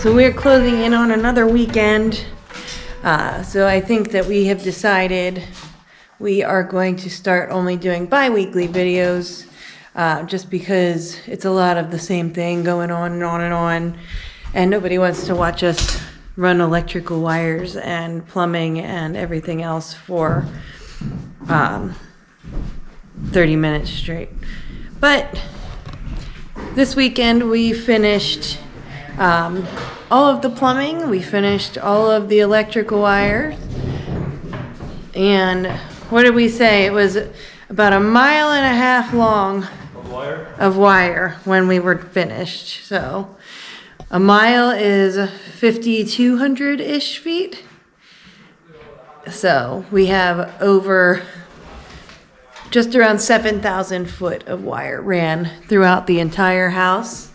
So we're closing in on another weekend. So I think that we have decided we are going to start only doing bi-weekly videos, just because it's a lot of the same thing going on and on and on, and nobody wants to watch us run electrical wires and plumbing and everything else for 30 minutes straight. But this weekend we finished all of the plumbing, we finished all of the electrical wires, and what did we say? It was about 1.5 miles long of wire when we were finished. So a mile is 5,200-ish feet. So we have over just around 7,000 foot of wire ran throughout the entire house.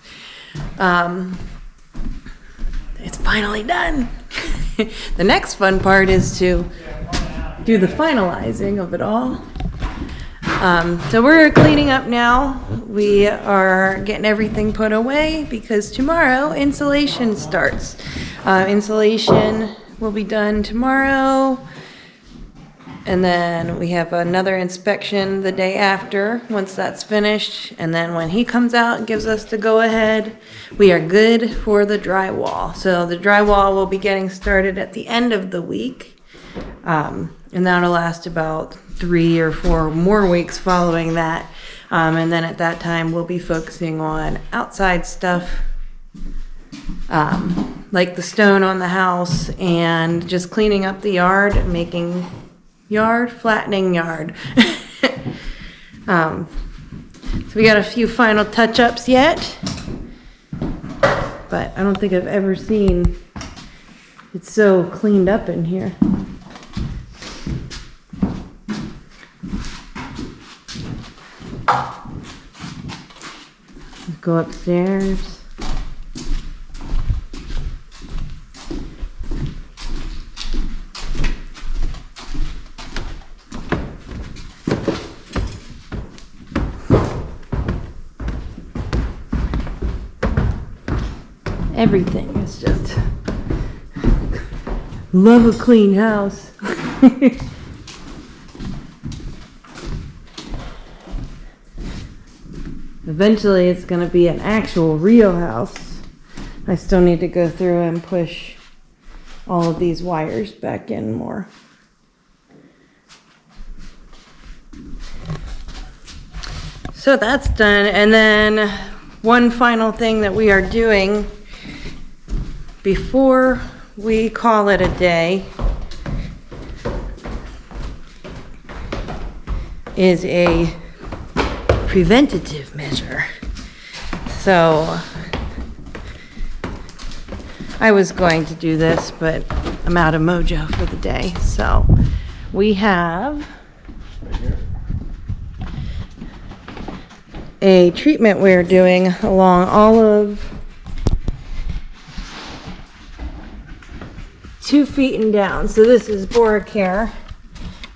It's finally done. The next fun part is to do the finalizing of it all. So we're cleaning up now. We are getting everything put away because tomorrow insulation starts. Insulation will be done tomorrow. And then we have another inspection the day after, once that's finished. And then when he comes out and gives us the go-ahead, we are good for the drywall. So the drywall will be getting started at the end of the week. And that'll last about 3 or 4 more weeks following that. And then at that time, we'll be focusing on outside stuff, like the stone on the house and just cleaning up the yard and making flattening yard. So we got a few final touch-ups yet, but I don't think I've ever seen it so cleaned up in here. Go upstairs. Everything is just love a clean house. Eventually it's going to be an actual real house. I still need to go through and push all of these wires back in more. So that's done. And then one final thing that we are doing before we call it a day is a preventative measure. So I was going to do this, but I'm out of mojo for the day. So we have a treatment we're doing along all of 2 feet and down. So this is Boracare,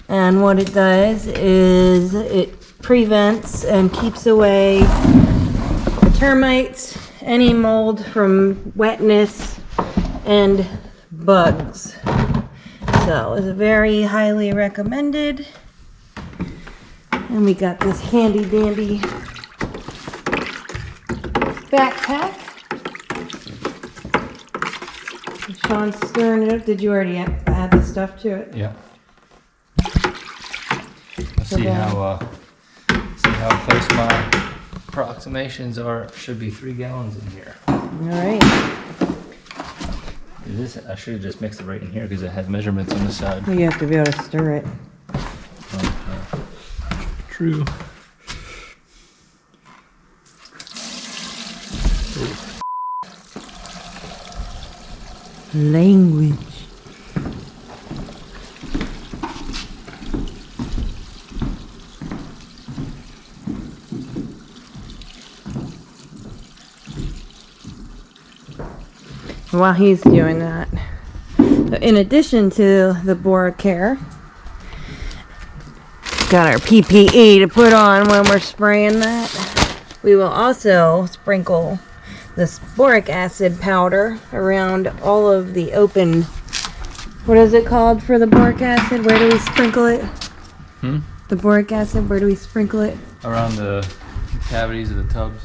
and what it does is it prevents and keeps away the termites, any mold from wetness, and bugs. So it's very highly recommended. And we got this handy dandy backpack. Sean's stirring it up. Did you already add the stuff to it? Yeah. Let's see how close my approximations are. Should be 3 gallons in here. All right. I should have just mixed it right in here because it has measurements on the side. Well, you have to be able to stir it. True. Language. While he's doing that, in addition to the Boracare, got our PPE to put on when we're spraying that. We will also sprinkle this boric acid powder around all of the open, what is it called for the boric acid? Where do we sprinkle it? The boric acid, where do we sprinkle it? Around the cavities of the tubs.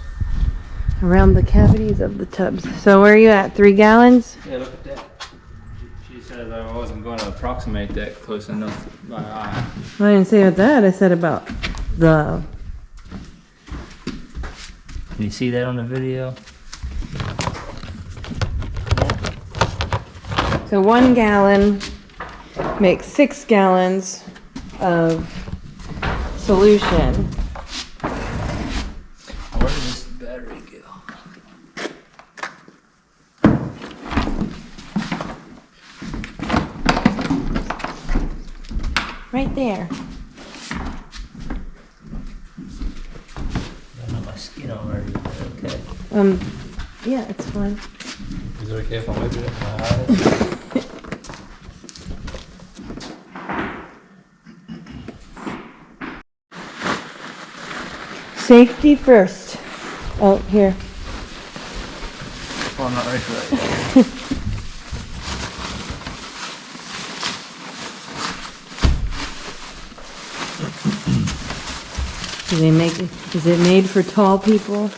Around the cavities of the tubs. So where are you at? 3 gallons? Yeah, look at that. She said I wasn't going to approximate that close enough with my eye. I didn't say about that. I said about the... Can you see that on the video? So 1 gallon makes 6 gallons of solution. Where did this battery go? Right there. I know my skin already. Okay. Yeah, it's fine. Is it okay if I wipe it in my eyes? Safety first. Oh, here. Well, I'm not ready for that yet. Is it made for tall people?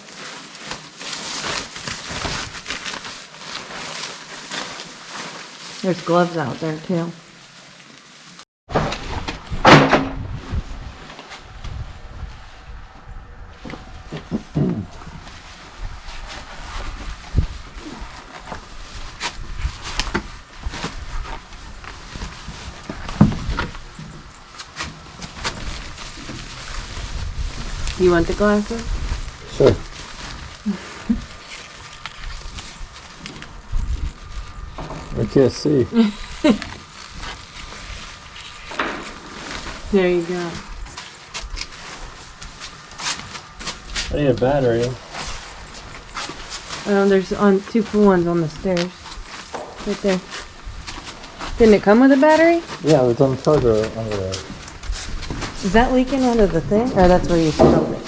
There's gloves out there too. You want the glasses? Sure. I can't see. There you go. I need a battery. There's on 2 for 1s on the stairs. Right there. Didn't it come with a battery? Yeah, it's on the charger under there. Is that leaking out of the thing? Or that's where you spilled it?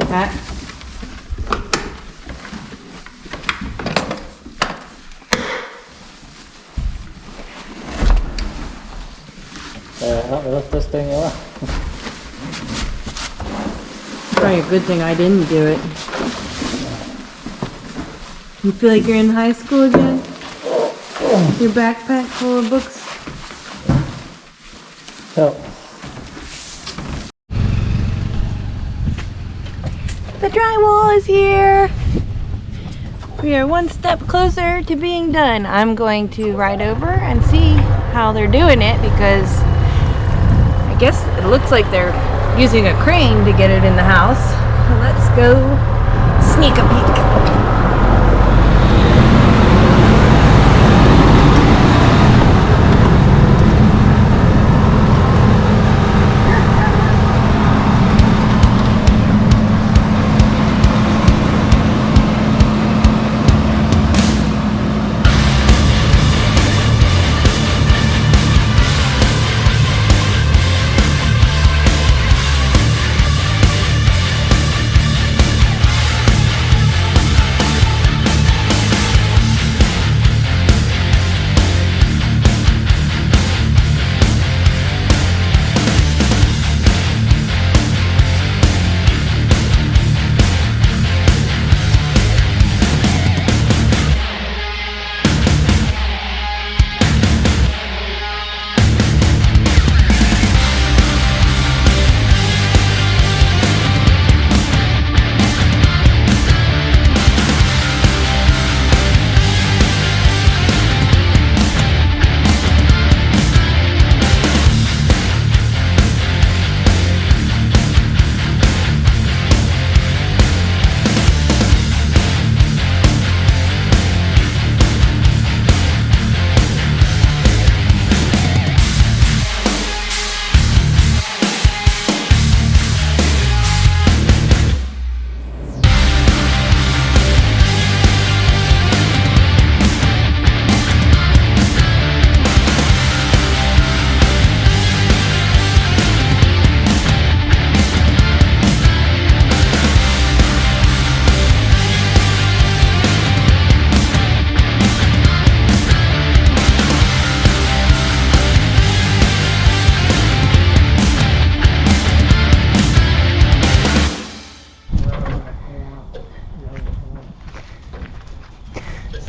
Pat? Help me lift this thing up. Probably a good thing I didn't do it. You feel like you're in high school again? Your backpack full of books? Help. The drywall is here! We are 1 step closer to being done. I'm going to ride over and see how they're doing it because I guess it looks like they're using a crane to get it in the house. Let's go sneak a peek.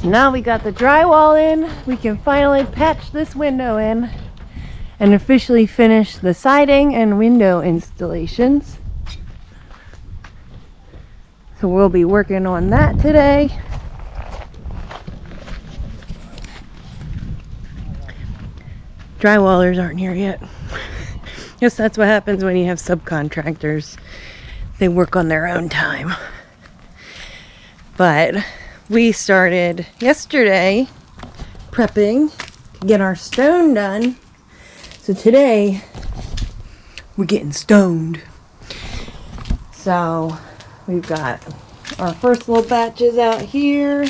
Now we got the drywall in, we can finally patch this window in and officially finish the siding and window installations. So we'll be working on that today. Drywallers aren't here yet. Yes, that's what happens when you have subcontractors. They work on their own time. But we started yesterday prepping to get our stone done. So today we're getting stoned. So we've got our first little batches out here.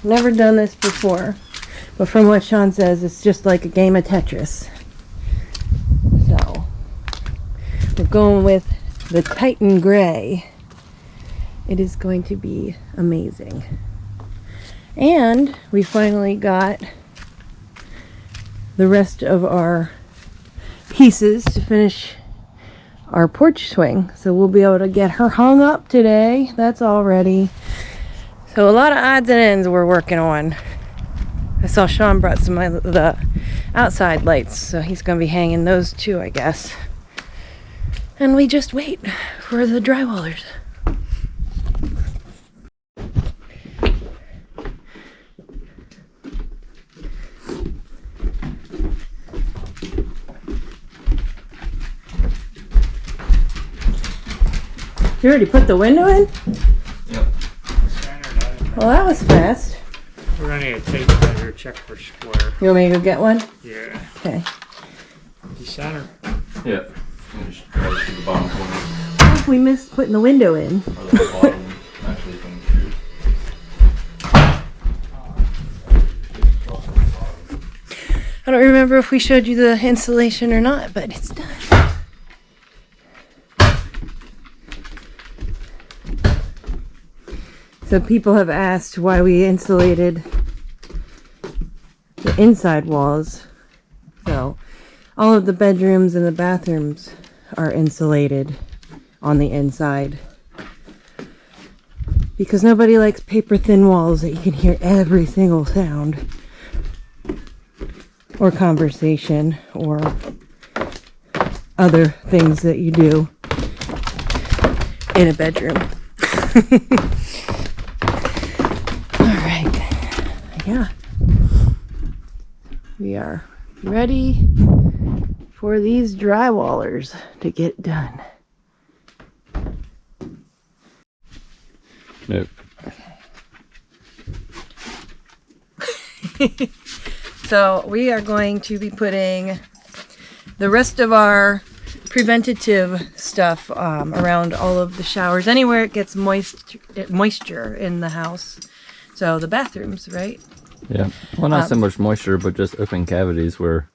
Never done this before, but from what Sean says, it's just like a game of Tetris. So we're going with the Titan Gray. It is going to be amazing. And we finally got the rest of our pieces to finish our porch swing. So we'll be able to get her hung up today. That's all ready. So a lot of odds and ends we're working on. I saw Sean brought some of the outside lights, so he's going to be hanging those too, I guess. And we just wait for the drywallers. You already put the window in? Yep. Well, that was fast. We're running a tape measure, check for square. You want me to go get one? Yeah. Okay. The center. Yeah. Just try to the bottom corner. What if we missed putting the window in? Or the bottom, actually, from I don't remember if we showed you the insulation or not, but it's done. So people have asked why we insulated the inside walls. So all of the bedrooms and the bathrooms are insulated on the inside. Because nobody likes paper thin walls that you can hear every single sound or conversation or other things that you do in a bedroom. Yeah, we are ready for these drywallers to get done. Nope. So we are going to be putting the rest of our preventative stuff around all of the showers, anywhere it gets moisture in the house. So the bathrooms, right? Yeah. Well, not so much moisture, but just open cavities where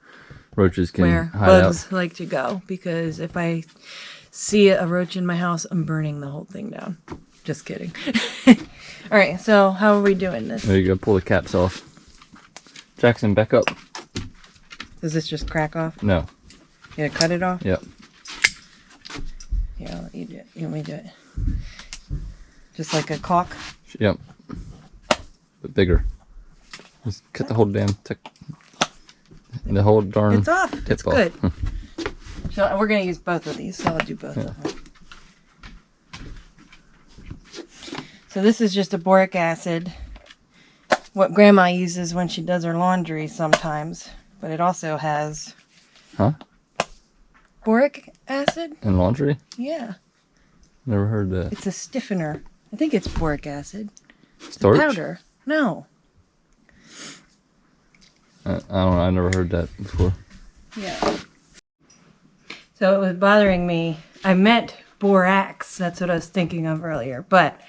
roaches can Where hide bugs out. like to go. Because if I see a roach in my house, I'm burning the whole thing down. Just kidding. All right, so how are we doing this? There you go. Pull the caps off. Jackson, back up. Does this just crack off? No. You gotta cut it off? Yep. Here, I'll let you do it. You want me to do it? Just like a caulk? Yep. But bigger. Just cut the whole damn the whole darn It's off. tip It's off. good. So we're gonna use both of these, so I'll do both of them. So this is just a boric acid. What Grandma uses when she does her laundry sometimes. But it also has... Huh? Boric acid? In laundry? Yeah. Never heard that. It's a stiffener. I think it's boric acid. Starch? Powder. No. I don't know. I never heard that before. Yeah. So it was bothering me. I meant borax. That's what I was thinking of earlier. But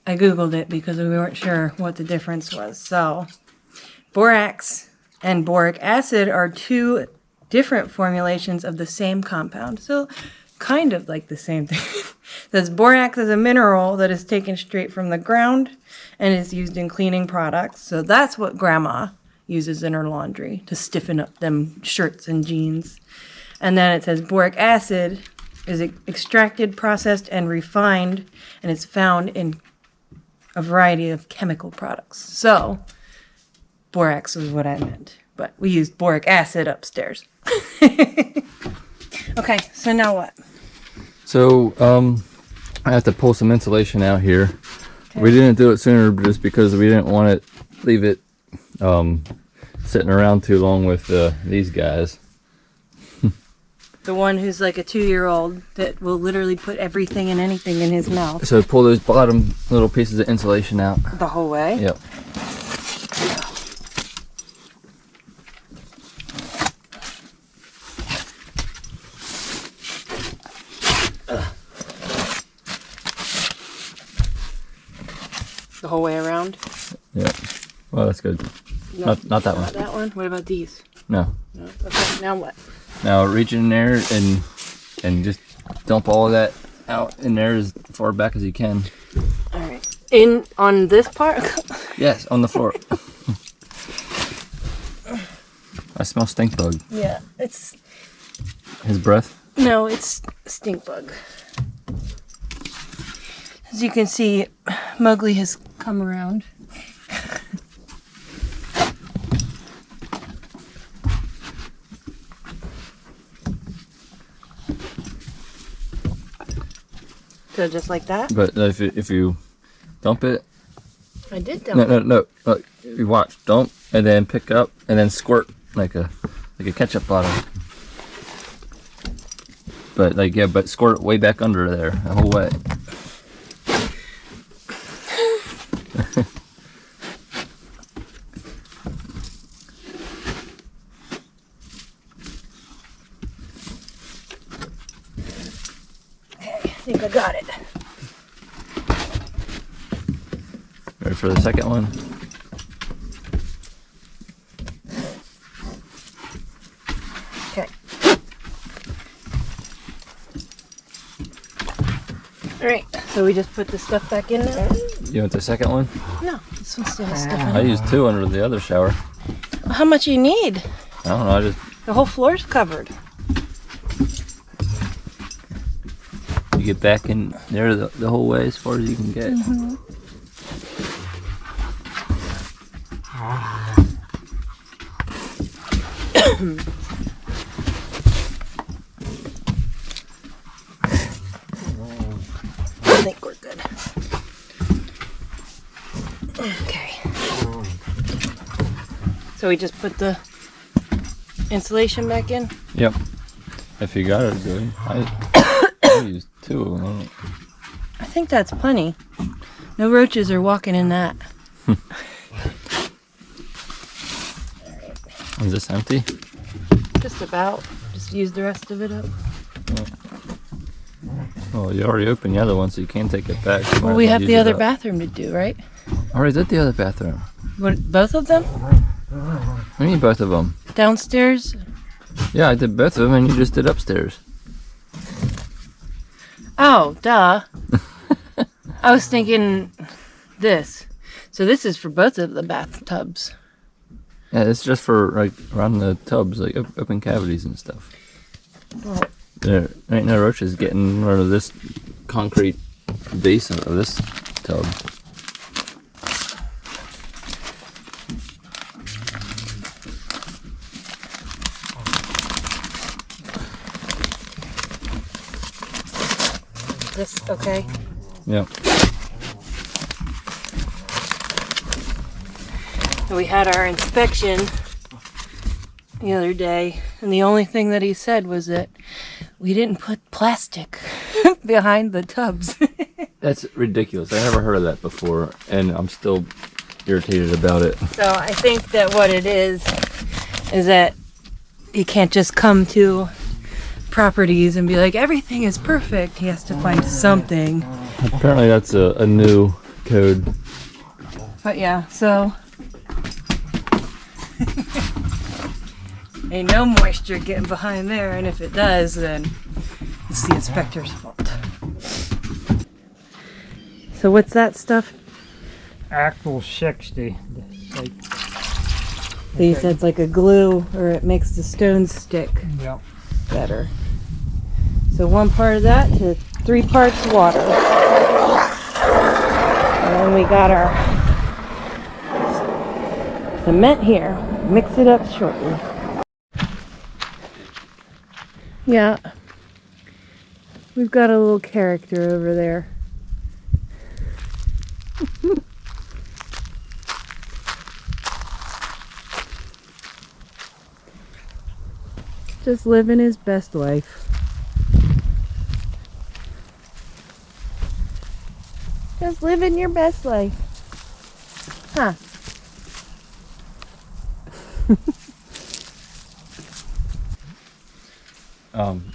I Googled it because we weren't sure what the difference was. So borax and boric acid are two different formulations of the same compound. So kind of like the same thing. This borax is a mineral that is taken straight from the ground and is used in cleaning products. So that's what Grandma uses in her laundry to stiffen up them shirts and jeans. And then it says boric acid is extracted, processed, and refined, and it's found in a variety of chemical products. So, borax was what I meant. But we used boric acid upstairs. Okay, so now what? So, I have to pull some insulation out here. Okay. We didn't do it sooner just because we didn't want to leave it sitting around too long with these guys. The one who's like a 2-year-old that will literally put everything and anything in his mouth. So pull those bottom little pieces of insulation out. The whole way? Yep. The whole way around? Yep. Well, that's good. No, not that one. Not that one? What about these? No. No. Okay, now what? Now reach in there and just dump all of that out in there as far back as you can. All right. On this part? Yes, on the floor. I smell stink bug. Yeah, it's... His breath? No, it's stink bug. As you can see, Mowgli has come around. So just like that? But if you dump it... I did dump it. No. Look, you watch. Dump, and then pick up, and then squirt like a ketchup bottle. But but squirt way back under there, the whole way. I think I got it. Ready for the second one? Okay. Alright, so we just put the stuff back in there? You want the second one? No, this one still has stuff in I it. used 2 under the other shower. How much you need? I don't know, The whole floor's covered. you get back in there the whole way as far as you can get. Mm-hmm. I think we're good. Okay. So we just put the insulation back in? Yep. If you got it, good. I used 2 of them. I think that's plenty. No roaches are walking in that. Is this empty? Just about. Just use the rest of it up. Well, you already opened the other one, so you can take it back. Well, we have the other bathroom to do, right? I already did the other bathroom. What, both of them? What do you mean both of them? Downstairs? Yeah, I did both of them, and you just did upstairs. Oh, duh. I was thinking this. So this is for both of the bathtubs. Yeah, it's just for around the tubs, like open cavities and stuff. Well, There ain't no roaches getting rid of this concrete base of this tub. this, okay. Yeah. We had our inspection the other day, and the only thing that he said was that we didn't put plastic behind the tubs. That's ridiculous. I never heard of that before, and I'm still irritated about it. So I think that what it is that you can't just come to properties and be like, everything is perfect. He has to find something. Apparently that's a new code. But yeah, so ain't no moisture getting behind there, and if it does, then it's the inspector's fault. So what's that stuff? Actual 60. Like, He said it's like a glue, or it makes the stones stick yep. better. So 1 part of that to 3 parts water. And we got our cement here. Mix it up shortly. Yeah. We've got a little character over there. Just living his best life. Just living your best life. Huh.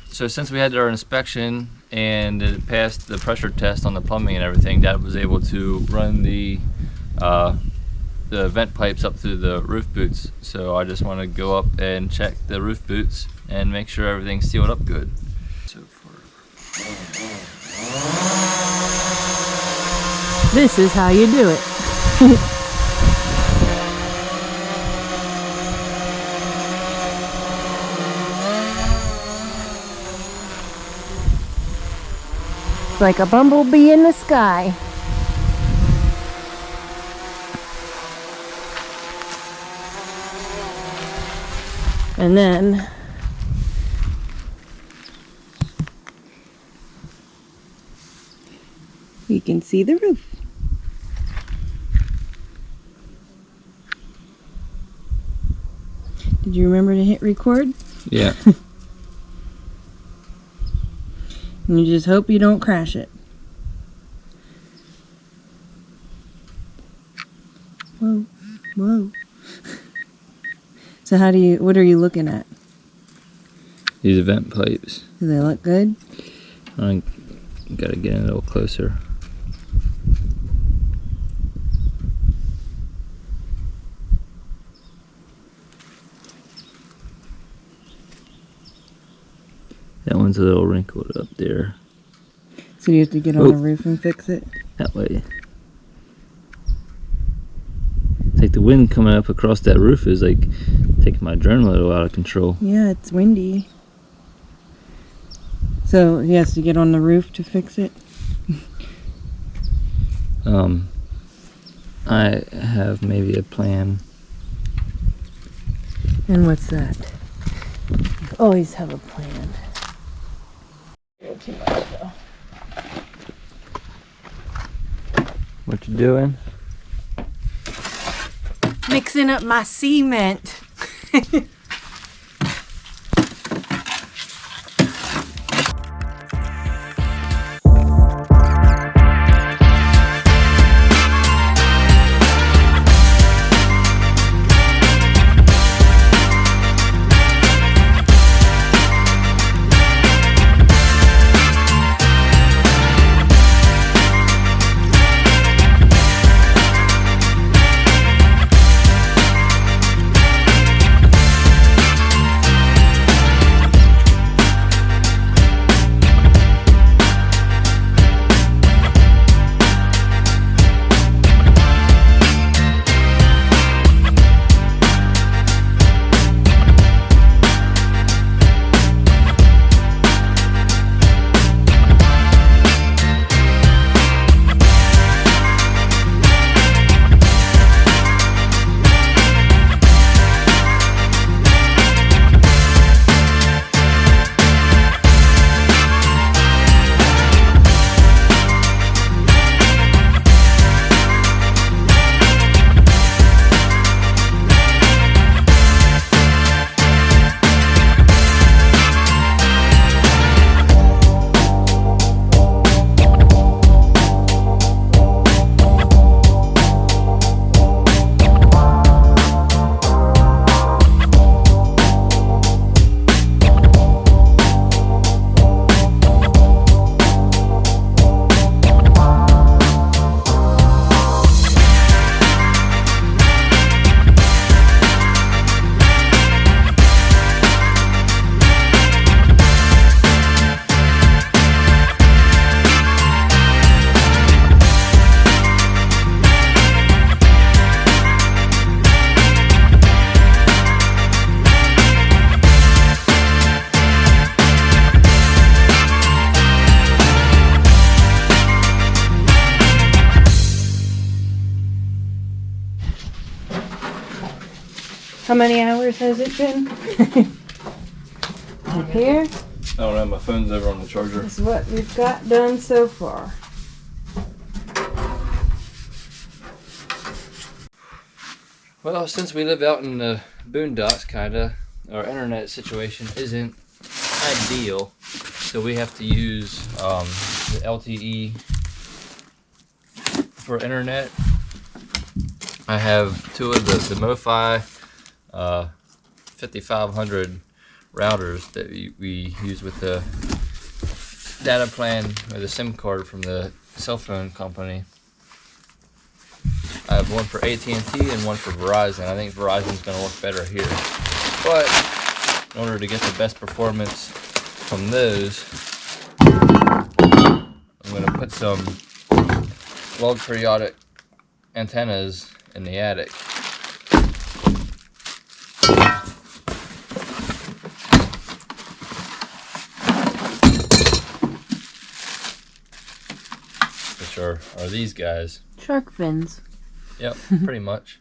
So since we had our inspection and it passed the pressure test on the plumbing and everything, Dad was able to run the vent pipes up through the roof boots. So I just want to go up and check the roof boots and make sure everything's sealed up good. So This is how you do it. It's like a bumblebee in the sky. And then you can see the roof. Did you remember to hit record? yeah. And you just hope you don't crash it. Whoa, whoa. So what are you looking at? These vent pipes. Do they look good? I gotta get in a little closer. That one's a little wrinkled up there. So you have to get on the roof and fix it? That way. It's like the wind coming up across that roof is like taking my drone a little out of control. Yeah, it's windy. So he has to get on the roof to fix it? I have maybe a plan. And what's that? You always have a plan. Too much though. What you doing? Mixing up my cement. How many hours has it been? Up here. I don't know, my phone's over on the charger. This is what we've got done so far. Well, since we live out in the boondocks, kinda, our internet situation isn't ideal, so we have to use the LTE for internet. I have two of the MoFi 5500 routers that we use with the data plan or the SIM card from the cell phone company. I have one for AT&T and one for Verizon. I think Verizon's going to work better here. But in order to get the best performance from those, I'm going to put some log periodic antennas in the attic. Which are these guys. Shark fins. Yep, pretty much.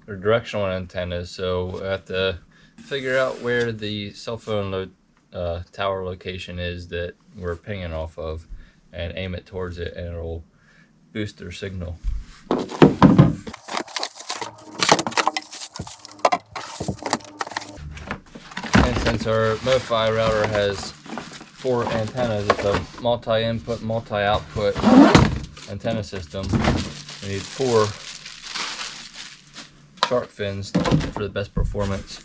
They're directional antennas, so I have to figure out where the cell phone tower location is that we're pinging off of and aim it towards it, and it'll boost their signal. And since our MoFi router has 4 antennas, it's a multi-input, multi-output antenna system. We need 4 shark fins for the best performance.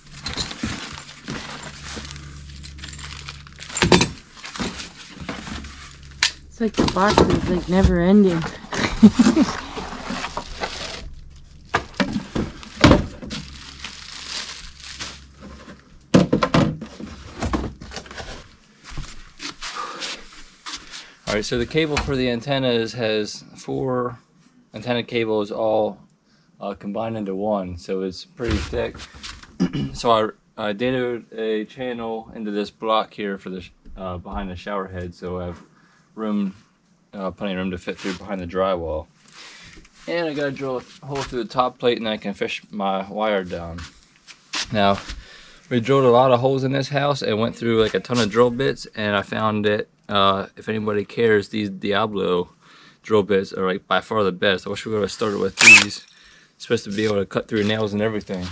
It's like the box is like never ending. Alright, so the cable for the antennas has 4 antenna cables all combined into one, so it's pretty thick. So I datoed a channel into this block here for the behind the shower head, so I have room, plenty of room to fit through behind the drywall. And I gotta drill a hole through the top plate, and I can fish my wire down. Now, we drilled a lot of holes in this house and went through like a ton of drill bits, and I found that if anybody cares, these Diablo drill bits are like by far the best. I wish we would have started with these. It's supposed to be able to cut through nails and everything.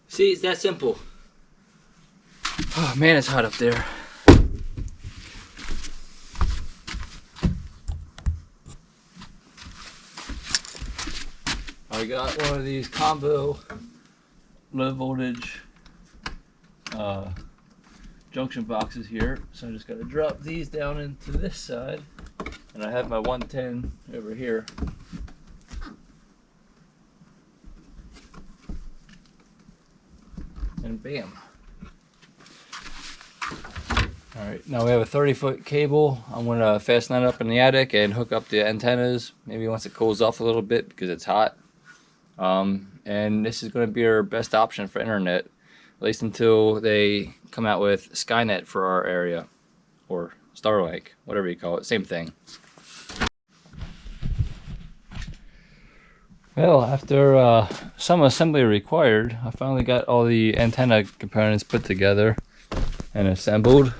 See, it's that simple. Oh man, it's hot up there. I got one of these combo low voltage junction boxes here, so I just got to drop these down into this side, and I have my 110 over here. And bam. Alright, now we have a 30-foot cable. I'm going to fasten that up in the attic and hook up the antennas, maybe once it cools off a little bit because it's hot. And this is going to be our best option for internet, at least until they come out with Skynet for our area, or Starlink, whatever you call it, same thing. Well, after some assembly required, I finally got all the antenna components put together and assembled.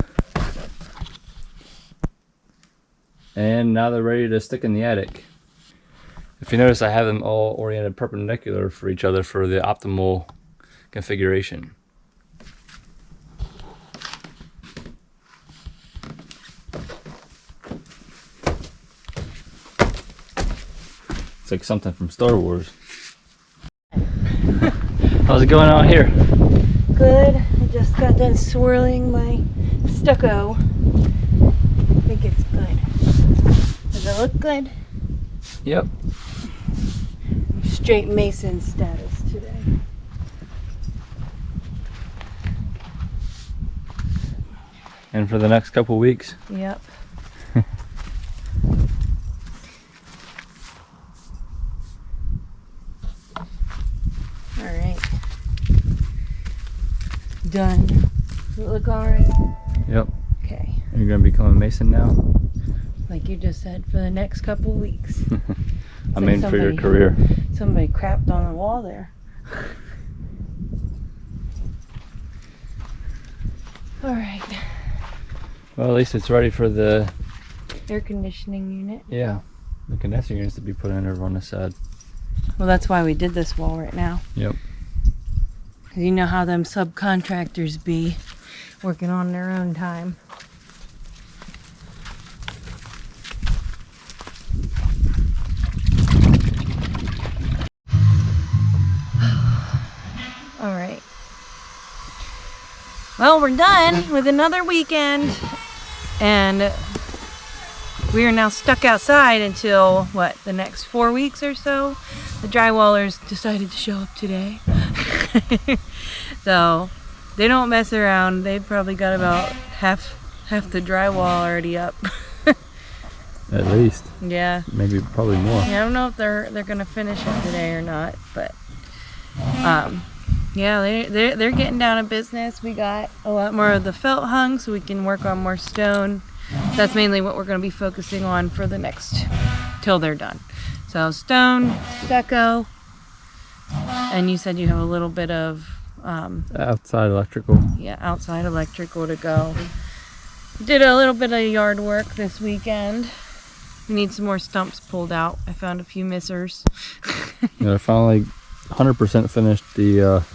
And now they're ready to stick in the attic. If you notice, I have them all oriented perpendicular for each other for the optimal configuration. It's like something from Star Wars. How's it going out here? Good. I just got done swirling my stucco. I think it's good. Does it look good? Yep. Straight mason status today. And for the next couple weeks. Yep. Alright. Done. Does it look alright? Yep. Okay. You're gonna become a mason now? Like you just said, for the next couple weeks. I mean, for your career. Somebody crapped on the wall there. Alright. Well, at least it's ready for the, Air conditioning unit. yeah, the condenser units to be put in over on this side. Well, that's why we did this wall right now. Yep. 'Cause you know how them subcontractors be, working on their own time. All right. Well, we're done with another weekend, and we are now stuck outside until, what, the next 4 weeks or so? The drywallers decided to show up today. So they don't mess around. They've probably got about half the drywall already up. At least. Yeah. Maybe, probably more. Yeah, I don't know if they're gonna finish it today or not, but yeah, they're getting down to business. We got a lot more of the felt hung, so we can work on more stone. That's mainly what we're going to be focusing on for the next, till they're done. So stone, stucco, and you said you have a little bit of Outside electrical. yeah, outside electrical to go. Did a little bit of yard work this weekend. We need some more stumps pulled out. I found a few missers. I finally 100% finished the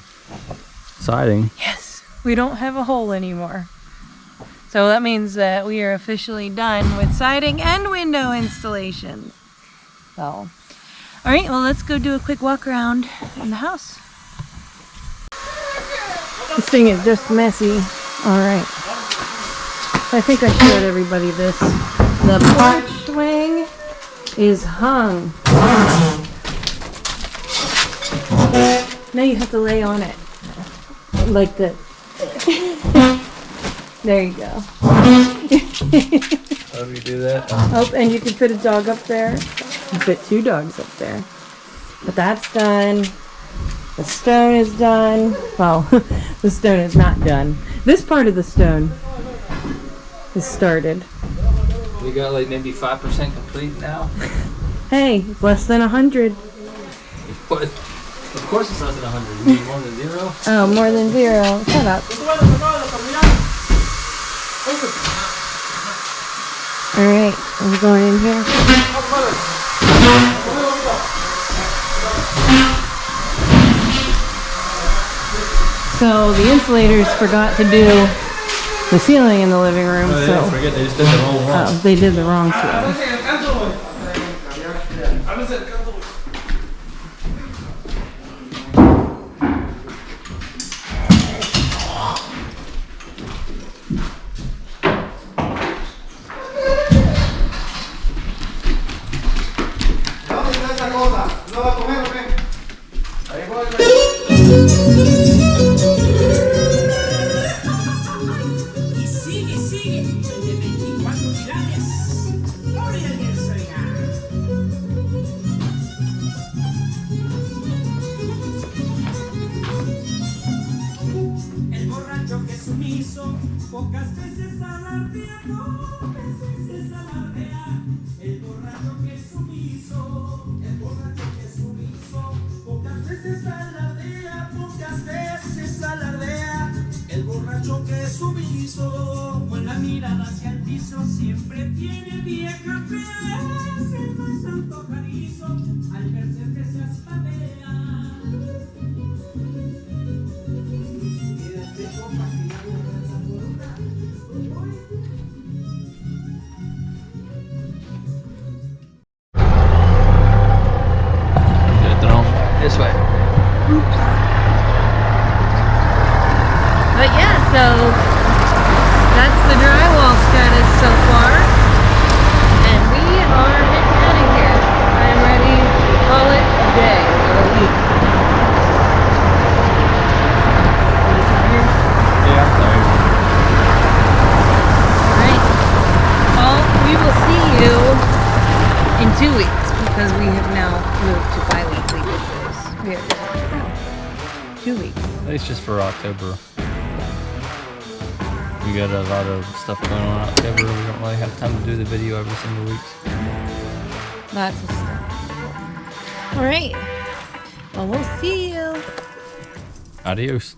siding. Yes, we don't have a hole anymore. So that means that we are officially done with siding and window installation. So, all right, well, let's go do a quick walk around in the house. This thing is just messy. All right. I think I showed everybody this. The porch swing is hung. Now you have to lay on it. Like this. There you go. How do we do that? Oh, and you can fit a dog up there. You can fit 2 dogs up there. But that's done. The stone is done. Well, the stone is not done. This part of the stone is started. We got like maybe 5% complete now. Hey, it's less than 100. What? Of course it's less than 100. You need more than 0? Oh, more than 0. Shut up. Alright, we're going in here. So the insulators forgot to do the ceiling in the living room, so Forget they just did the whole wall. they did the wrong ceiling. Y sigue, de 24 pilares. Gloria al Señor. El borracho que es sumiso, pocas veces alardea, pocas veces alardea. El borracho que es sumiso, el borracho que es sumiso, pocas veces alardea, pocas veces alardea. El borracho que es sumiso, con la mirada hacia el piso, siempre tiene vieja fea. Es el más antojadizo, al verse que se aspatea. This way. But yes, So that's the drywall status so far. And we are heading out of here. I am ready to call it a day or a week. Are you tired? Yeah, I'm tired. Alright. Well, we will see you in 2 weeks because we have now moved to bi-weekly videos. We have 2 weeks. At least just for October. We got a lot of stuff going on in October. We don't really have time to do the video every single week. Lots of stuff. Alright. Well, we'll see you. Adios.